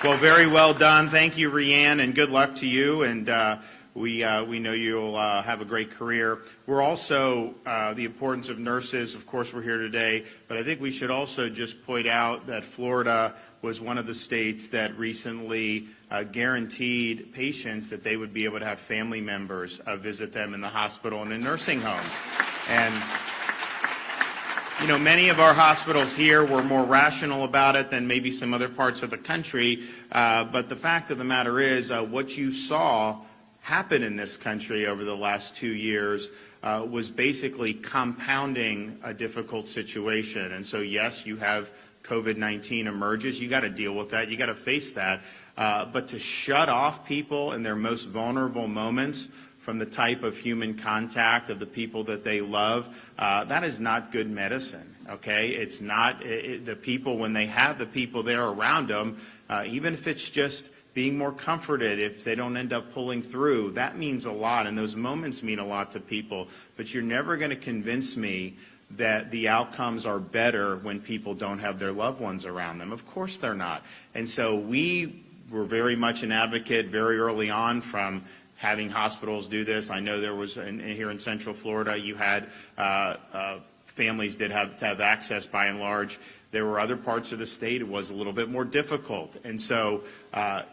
Well, very well done. Thank you, Rianne, and good luck to you. And we know you'll have a great career. We're also, the importance of nurses, of course, we're here today, but I think we should also just point out that Florida was one of the states that recently guaranteed patients that they would be able to have family members visit them in the hospital and in nursing homes. And you know, many of our hospitals here were more rational about it than maybe some other parts of the country, but the fact of the matter is what you saw happen in this country over the last 2 years was basically compounding a difficult situation. And so, yes, you have COVID-19 emerges. You got to deal with that. You got to face that. But to shut off people in their most vulnerable moments from the type of human contact of the people that they love, that is not good medicine, okay? It's not, the people, when they have the people there around them, even if it's just being more comforted, if they don't end up pulling through, that means a lot, and those moments mean a lot to people. But you're never going to convince me that the outcomes are better when people don't have their loved ones around them. Of course they're not. And so we were very much an advocate very early on from having hospitals do this. I know there was, here in Central Florida, you had families did have to have access by and large. There were other parts of the state it was a little bit more difficult. And so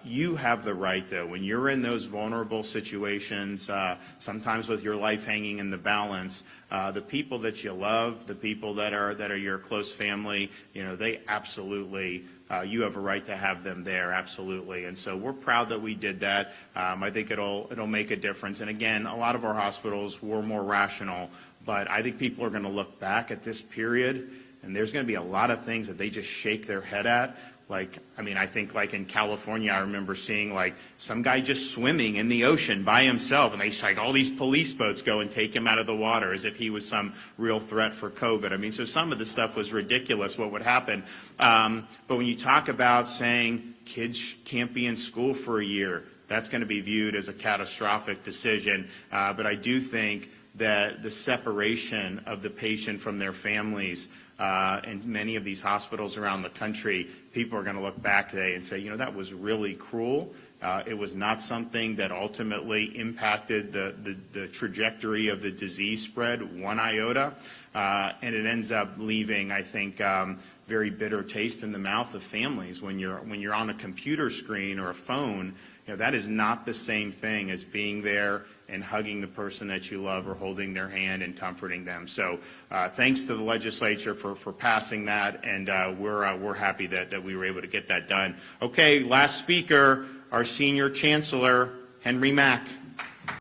you have the right, though, when you're in those vulnerable situations, sometimes with your life hanging in the balance, the people that you love, the people that are your close family, you know, they absolutely, you have a right to have them there, absolutely. And so we're proud that we did that. I think it'll make a difference. And again, a lot of our hospitals were more rational, but I think people are going to look back at this period, and there's going to be a lot of things that they just shake their head at. Like, I mean, I think like in California, I remember seeing like some guy just swimming in the ocean by himself, and they like all these police boats go and take him out of the water as if he was some real threat for COVID. I mean, so some of the stuff was ridiculous what would happen. But when you talk about saying kids can't be in school for a year, that's going to be viewed as a catastrophic decision. But I do think that the separation of the patient from their families in many of these hospitals around the country, people are going to look back today and say, you know, that was really cruel. It was not something that ultimately impacted the trajectory of the disease spread one iota, and it ends up leaving, I think, very bitter taste in the mouth of families when you're on a computer screen or a phone. You know, that is not the same thing as being there and hugging the person that you love or holding their hand and comforting them. So thanks to the legislature for passing that, and we're happy that we were able to get that done. Okay, last speaker, our senior chancellor, Henry Mack.